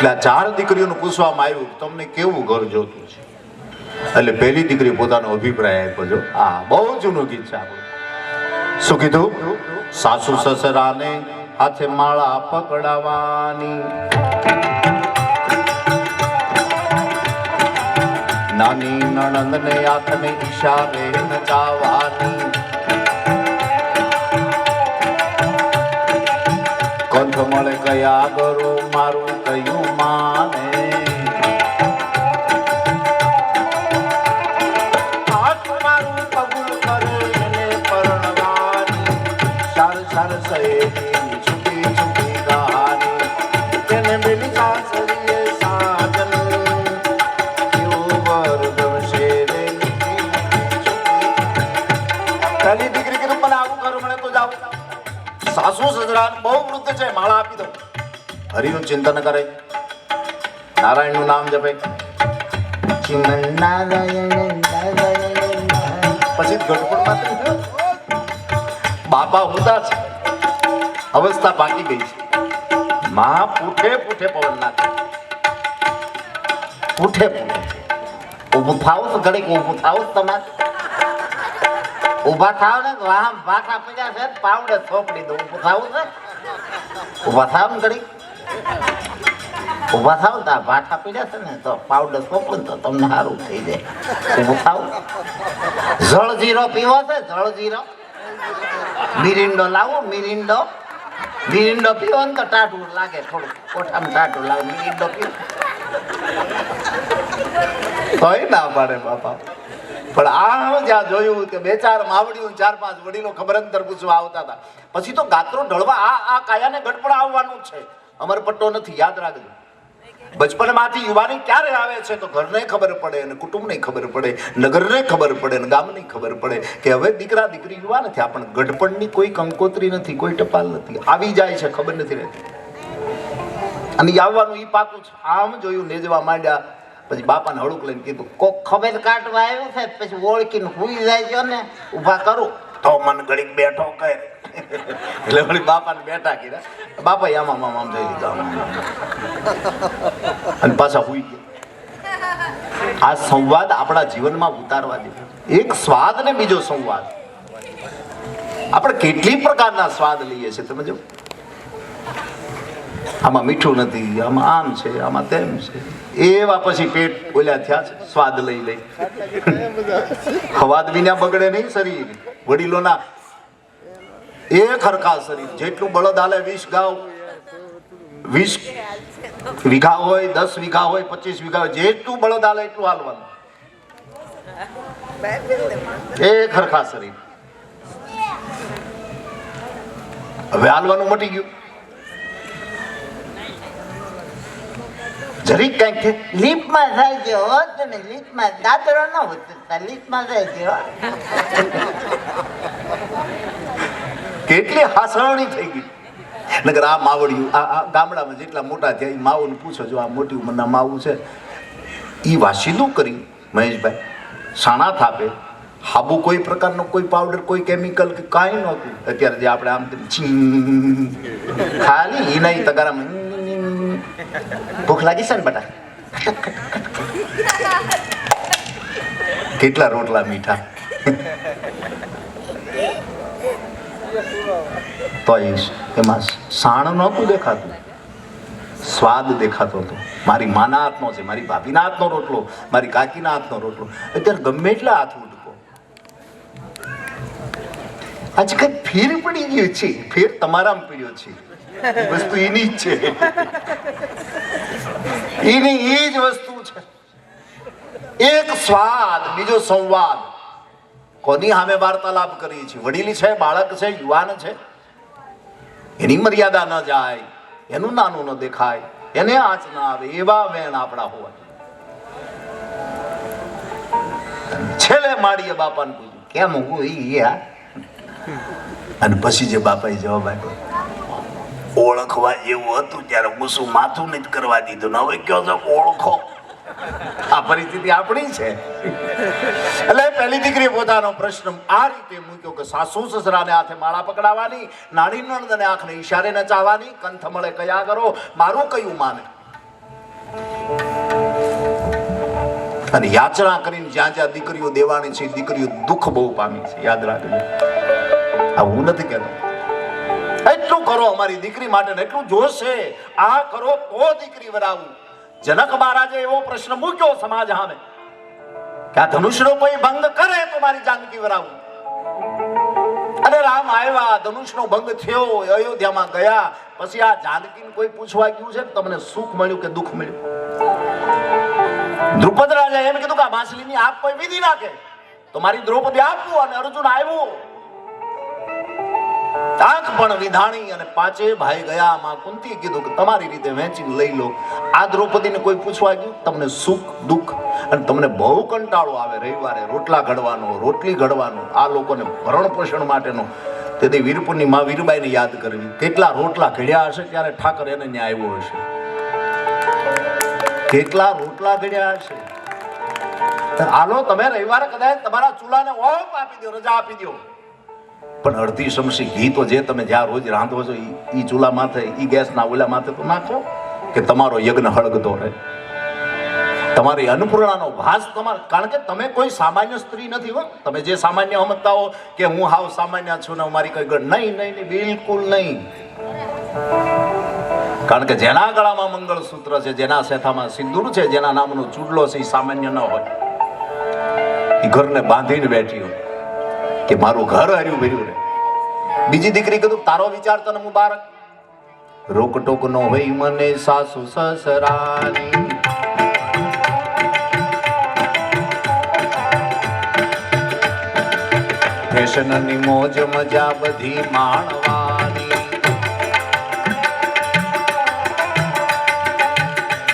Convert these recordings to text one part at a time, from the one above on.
એટલે આ 4 દીકરીઓને પૂછવામાં આવ્યું તમને કેવું ઘર જોતું છે, એટલે પહેલી દીકરી પોતાનો અભિપ્રાય આપ્યો. જો આ બહુ જૂનું ગીત છે આપણું. શું કીધું? સાસુ સસરાને હાથે માળા પકડાવાની, નાની નણંદને આંખને ઈશારે નચાવાની, કંઠ મળે કયા ગરો મારું કયું માને, હાથ મારું કબૂલ કરે એને પરણવાની, ચાર ચાર સહેલી છુપી છુપી ગાની, તેને મિલી સાસરીએ સાજન કેવો વર ગમશે રે. પહેલી દીકરી કીધું મને આવું ઘર મળે તો જાવ. સાસુ સસરા બહુ વૃદ્ધ છે, માળા આપી દો. હરિનું ચિંતન કરે, નારાયણ નું નામ જપે, પછી ગઢપુરમાં બાપા ઉદાર છે, અવસ્થા બાકી ગઈ છે. માં પૂઠે પૂઠે પવન નાખે, પૂઠે પૂઠે ઊભું થાવ તો ઘડીક ઊભું થાવ તમારે ઉભા થાવ ને વાહમ ભાઠા પડ્યા છે, પાવડે થોપડી દો. ઊભું થાવું છે, ઉભા થાવ ને ઘડી ઉભા થાવ ને ભાઠા પડ્યા છે ને તો પાવડર થોપો ને તો તમને સારું થઈ જાય. ઊભું થાવ. જળજીરો પીવો છે? જળજીરો મિરિંડો લાવો, મિરિંડો મિરિંડો પીવો ને તો ટાઢું લાગે, થોડું કોઠામાં ટાઢું લાગે. મિરિંડો પીવો તોય ના પાડે બાપા. પણ આ જ્યાં જોયું કે 2-4 માવડીઓ 4-5 વડીલો ખબર અંતર પૂછવા આવતા હતા. પછી તો ગાત્રો ઢળવા આ કાયાને ગઢપણ આવવાનું છે. અમરપટ્ટો નથી, યાદ રાખજો. બચપણમાંથી યુવાની ક્યારે આવે છે તો ઘરને ખબર પડે અને કુટુંબને ખબર પડે, નગરને ખબર પડે અને ગામની ખબર પડે કે હવે દીકરા દીકરી યુવાન નથી. પણ ગઢપણની કોઈ કંકોત્રી નથી, કોઈ ટપાલ નથી. આવી જાય છે, ખબર નથી રહેતી. અને આવવાનું ઈ પાકું છે. આમ જોયું, નેજવા માંડ્યા. પછી બાપાને હળુક લઈને કીધું કોક ખબર કાઢવા આવ્યો છે, પછી ઓળખીને હુઈ જાય છે ને ઊભા કરું તો મન ઘડીક બેઠો કહે. એટલે વળી બાપાને બેઠા કીધા. બાપા આમાં આમ જઈ દીધા અને પાછા હુઈ ગયા. આ સંવાદ આપણા જીવનમાં ઉતારવા દે. એક સ્વાદ ને બીજો સંવાદ. આપણે કેટલી પ્રકારના સ્વાદ લઈએ છીએ તમે જો. આમાં મીઠું નથી, આમાં આમ છે, આમાં તેમ છે. એવા પછી પેટ બોલ્યા થયા છે સ્વાદ લઈ લઈ. સ્વાદ વિના બગડે નહીં શરીર. વડીલોના એક હરખા શરીર. જેટલું બળદ હાલે 20 ગાવ 20 વીઘા હોય, 10 વીઘા હોય, 25 વીઘા હોય, જેટલું બળદ હાલે એટલું હાલવાનું. એક હરખા શરીર. હવે હાલવાનું મટી ગયું. જરીક કઈક લીપમાં જાય છે હો તમે. લીપમાં દાદરો ન હોતા, લીપમાં જાય છે. કેટલી હાસરણી થઈ ગઈ. નગર આ માવડિયું આ ગામડામાં જેટલા મોટા થયા એ માવુને પૂછો, જો આ મોટી ઉંમરના માવું છે એ વાસીદું કરી મહેશભાઈ સાણા થાપે. હાબુ કોઈ પ્રકારનો કોઈ પાવડર, કોઈ કેમિકલ કે કાંઈ નહોતું. અત્યારે જે આપણે આમ ખાલી હિનાઈ તગારામાં ભૂખ લાગી છે ને બટા, કેટલા રોટલા મીઠા. તો એમાં સાણ નહોતું દેખાતું, સ્વાદ દેખાતો હતો. મારી માના હાથનો છે, મારી ભાભીના હાથનો રોટલો, મારી કાકીના હાથનો રોટલો. અત્યારે ગમે એટલા હાથ ઉડકો. આજે કઈ ફેર પડી ગયું છે. ફેર તમારામાં પડ્યો છે. વસ્તુ એની જ છે, એની એ જ વસ્તુ છે. એક સ્વાદ, બીજો સંવાદ. કોની સામે વાર્તાલાપ કરીએ છીએ? વડીલ છે, બાળક છે, યુવાન છે. એની મર્યાદા ન જાય, એનું નાનું ન દેખાય, એને આંચ ના આવે, એવા વેણ આપણા હોવા. છેલ્લે માડીએ બાપાને પૂછ્યું કેમ હું ઈ. અને પછી જે બાપાએ જવાબ આપ્યો, ઓળખવા જેવું હતું ત્યારે ગુસ્સું માથું નથી કરવા દીધું, હવે કયો છો ઓળખો. આ પરિસ્થિતિ આપણી છે. એટલે પહેલી દીકરી પોતાનો પ્રશ્ન આ રીતે મૂક્યો કે સાસુ સસરાને હાથે માળા પકડાવાની, નાની નણંદને આંખને ઈશારે નચાવવાની, કંથ મળે કયા કરો મારું કયું માને. અને યાચના કરીને જ્યાં જ્યાં દીકરીઓ દેવાની છે દીકરીઓ દુઃખ બહુ પામી છે. યાદ રાખજો, આ હું નથી કહેતો. એટલું કરો અમારી દીકરી માટે, એટલું જોશે. આ કરો તો દીકરી વરાવું. જનક મહારાજે એવો પ્રશ્ન મૂક્યો સમાજ સામે કે આ ધનુષનો કોઈ ભંગ કરે તો મારી જાનકી વરાવું. અને રામ આવ્યા, ધનુષનો ભંગ થયો, અયોધ્યામાં ગયા. પછી આ જાનકીને કોઈ પૂછવા ગયું છે તમને સુખ મળ્યું કે દુઃખ મળ્યું? દ્રુપદ રાજા એમ કીધું કે આ માછલીની આગ કોઈ વિધિ નાખે તો મારી દ્રૌપદી આપવું. અને અર્જુન આવ્યો, આંખ પણ વિધાણી અને પાંચે ભાઈ ગયા. માં કુંતી કીધું કે તમારી રીતે વહેંચીને લઈ લો. આ દ્રૌપદીને કોઈ પૂછવા ગયું તમને સુખ દુઃખ? અને તમને બહુ કંટાળો આવે રવિવારે રોટલા ઘડવાનો, રોટલી ઘડવાનો, આ લોકોને ભરણ પોષણ માટેનો. તેથી વીરપુરની માં વીરબાઈને યાદ કરવી. કેટલા રોટલા ઘડ્યા હશે ત્યારે ઠાકર એને ન્યાય આવ્યો હશે. કેટલા રોટલા ઘડ્યા હશે. હાલો તમે રવિવારે કદાચ તમારા ચૂલાને ઓફ આપી દો, રજા આપી દો, પણ અડધી સમસી ઘી તો જે તમે જ્યાં રોજ રાંધો છો એ ચૂલા માથે, એ ગેસના ઓલા માથે તો નાખો કે તમારો યજ્ઞ હળગતો રહે. તમારી અન્નપૂર્ણાનો ભાસ તમારે, કારણ કે તમે કોઈ સામાન્ય સ્ત્રી નથી હો. તમે જે સામાન્ય સમજતા હો કે હું હાવ સામાન્ય છું ને મારી કઈ ગણ, નહીં નહીં નહીં, બિલકુલ નહીં. કારણ કે જેના ગળામાં મંગળસૂત્ર છે, જેના શેથામાં સિંદૂર છે, જેના નામનો ચૂડલો છે, એ સામાન્ય ન હોય. એ ઘરને બાંધીને બેઠી હોય કે મારું ઘર હર્યું ભર્યું રહે. બીજી દીકરી કીધું તારો વિચાર તને મુબારક. રોકટોક નો હોય મને સાસુ સસરાની, ફેશનની મોજ મજા બધી માણવાની,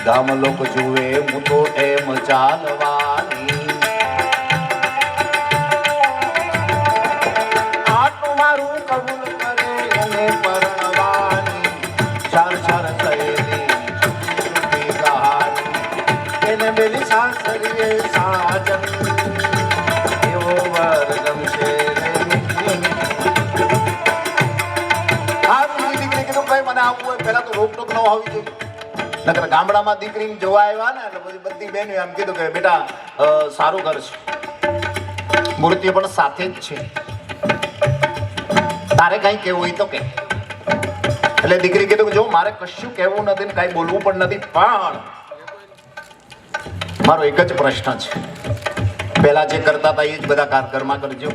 ગામ લોકો જુએ હું તો એમ ચાલવાની. આટલું મારું કબૂલ કરે એને પરણવાની, ચાર ચાર થયેલી છૂટી કહાની, એને બેલી સાસરીએ સાજન એવો વર ગમશે. મને આવવું હોય પહેલા તો રોકટોક ન હોવી જોઈએ. નકર ગામડામાં દીકરીને જોવા આવ્યા ને એટલે પછી બધી બહેનો એમ કીધું કે બેટા સારું ઘર છે, મૂર્તિ પણ સાથે જ છે, તારે કઈ કેવું હોય તો કે. એટલે દીકરી કીધું કે જો મારે કશું કહેવું નથી ને કઈ બોલવું પણ નથી, પણ મારો એક જ પ્રશ્ન છે. પહેલા જે કરતા હતા એ જ બધા ઘરમાં કરજો.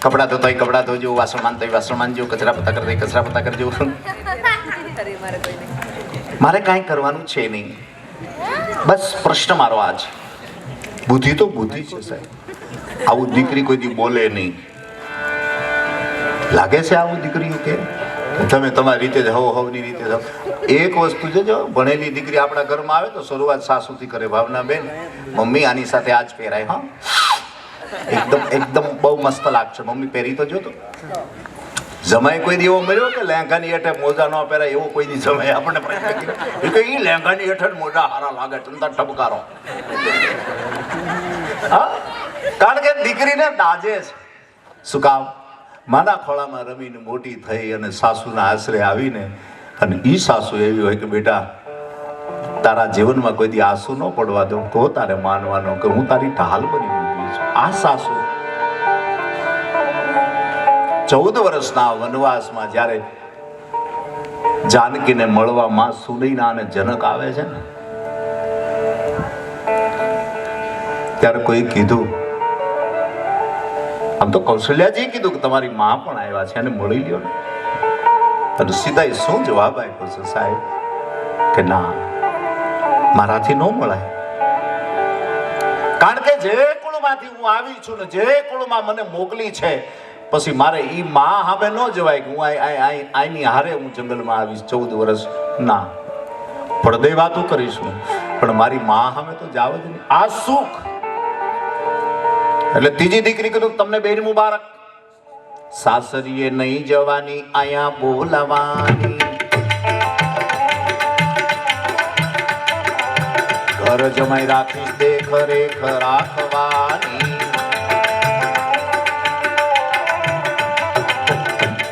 કપડા ધોતા હોય કપડા ધોજો, વાસણ માનતા હોય વાસણ માનજો, કચરા પતા કરતા હોય કચરા પતા કરજો. મારે કાંઈ કરવાનું છે નહીં. બસ પ્રશ્ન મારો આ છે. બુદ્ધિ તો બુદ્ધિ છે સાહેબ. આવું દીકરી કોઈ દી બોલે નહીં. લાગે છે આવું દીકરીઓ કે તમે તમારી રીતે જ હવની રીતે જાઓ. એક વસ્તુ છે, જો ભણેલી દીકરી આપણા ઘરમાં આવે તો શરૂઆત સાસુથી કરે. ભાવના બેન મમ્મી આની સાથે આજ પહેરાય, હા એકદમ એકદમ બહુ મસ્ત લાગશે, મમ્મી પહેરી તો જોતો. જમાઈ કોઈ દી એવો મળ્યો કે લેંઘાની હેઠે મોજા ન પહેરાય એવો કોઈ દી જમાઈ આપણને કે એ લેંઘાની હેઠે મોજા હારા લાગે, ચંદા ઠપકારો. હા, કારણ કે દીકરીને દાજે છે. શું કામ? માના ખોળામાં રમીને મોટી થઈ અને સાસુના આશરે આવીને, અને ઈ સાસુ એવી હોય કે બેટા તારા જીવનમાં કોઈ દી આંસુ ન પડવા દઉં તો તારે માનવાનો કે હું તારી ઢાલ બની મૂકી છું. આ સાસુ 14 વર્ષના વનવાસમાં જ્યારે જાનકીને મળવા માં સુનૈના અને જનક આવે છે ને, ત્યારે કોઈ કીધું, આમ તો કૌશલ્યાજી કીધું કે તમારી માં પણ આવ્યા છે, એને મળી લ્યો ને. અને સીધા શું જવાબ આપ્યો છે સાહેબ કે ના, મારાથી ન મળાય. કારણ કે જે કુળમાંથી હું આવી છું ને જે કુળમાં મને મોકલી છે, પછી મારે ઈ માં સામે ન જવાય કે હું આઈની હારે હું જંગલમાં આવીશ 14 વર્ષ. ના, પડદે વાતો કરીશું, પણ મારી માં સામે તો જાવ જ નહીં. આ સુખ. એટલે ત્રીજી દીકરી કીધું તમને બેન મુબારક. સાસરીએ નહીં જવાની, આયા બોલાવાની, ઘર જમાઈ રાખીશ દેખ રેખ રાખવાની.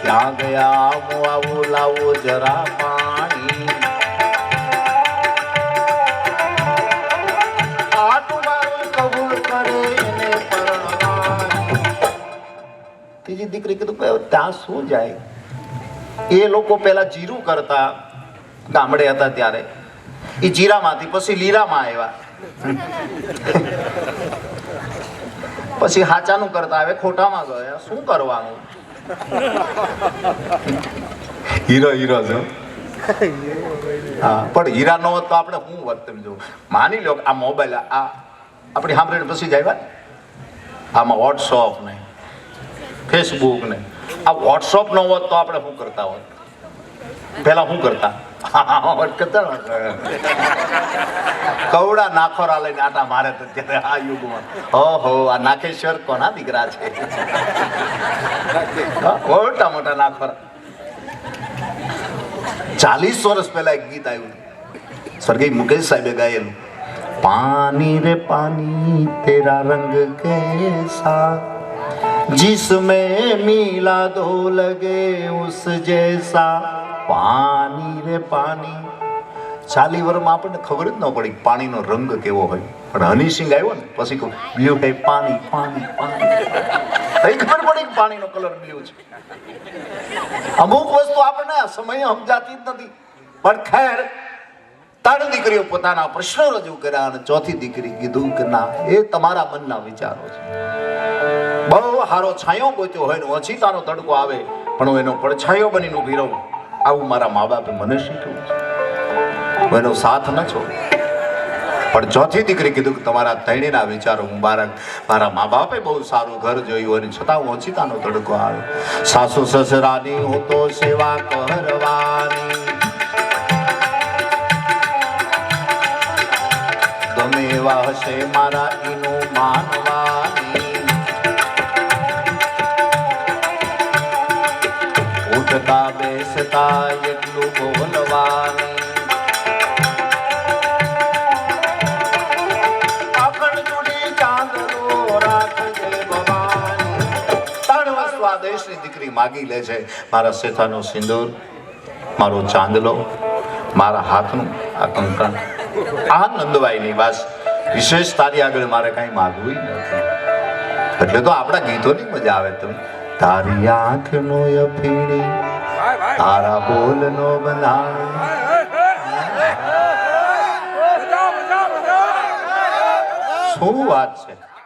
ક્યાં ગયા આવું આવું લાવો જરા પાણી. આટલું દીકરી કીધું કે ત્યાં શું જાય? એ લોકો પેલા જીરું કરતા, ગામડે હતા ત્યારે. એ જીરામાંથી પછી લીરામાં આવ્યા, પછી હાચાનું કરતા આવે ખોટામાં ગયા. શું કરવાનું? હીરો હીરો છો. હા, પણ હીરા નો હોત તો આપણે શું હોત? તમે જો માની લો આ મોબાઈલ આ આપણી સાંભળીને પછી જ આવ્યા ને, આમાં વોટ્સઅપ ને ફેસબુક ને આ વોટ્સઅપ નો હોત તો આપણે શું કરતા હોત? પેલા શું કરતા? કવડા નાખોરા લઈને આટા મારે તો ત્યારે આ યુગમાં. ઓહો, આ નાખેશ્વર કોના દીકરા છે? મોટા મોટા નાખોરા. 40 વર્ષ પહેલા એક ગીત આવ્યું, સ્વર્ગીય મુકેશ સાહેબે ગાયેલું. પાની રે પાની તેરા રંગ कैसा, जिसमें मिला दो लगे उस जैसा. પાણી રે પાણી. 40 વર્ષમાં આપણને ખબર જ ન પડી પાણીનો રંગ કેવો હોય, પણ હની સિંગ આવ્યો ને પછી કહું બ્લુ હે પાણી પાણી પાણી. ખબર પડી કે પાણીનો કલર બ્લુ છે. અમુક વસ્તુ આપણને સમય સમજાતી જ નથી. પણ ખેર, 3 દીકરીઓ પોતાના પ્રશ્નો રજૂ કર્યા અને ચોથી દીકરી કીધું કે ના, એ તમારા મનના વિચારો છે. બહુ હારો છાંયો ગોત્યો હોય ને ઓછીતાનો તડકો આવે પણ હું એનો પડછાયો બનીને ઊભી રહું, આવું મારા મા બાપે મને શીખ્યું છે. હું એનો સાથ ન છોડું. પણ ચોથી દીકરી કીધું કે તમારા ત્રણેયના વિચારો મુબારક. મારા મા બાપે બહુ સારું ઘર જોયું અને છતાં હું ઓછીતાનો તડકો આવે. સાસુ સસરાની હું તો સેવા કરવાની, ગમે એવા હશે મારા ઈનું માનવાની. ઉઠતા બેસતા એટલું બોલવાની. આખણ ચૂડી ચાંદલો રાખજે ભવાની. 3 વસ્તુ આ દેશની દીકરી માગી લે છે. મારા સેથાનો સિંદૂર, મારો ચાંદલો, મારા હાથનું આ કંકણ. આ નંદવાઈની બસ. વિશેષ તારી આગળ મારે કઈ માગવું નથી. એટલે તો આપણા ગીતોની મજા આવે. તમે તારી આંખ નો અફીણી, તારા બોલ નો બંધાણી. શું વાત છે?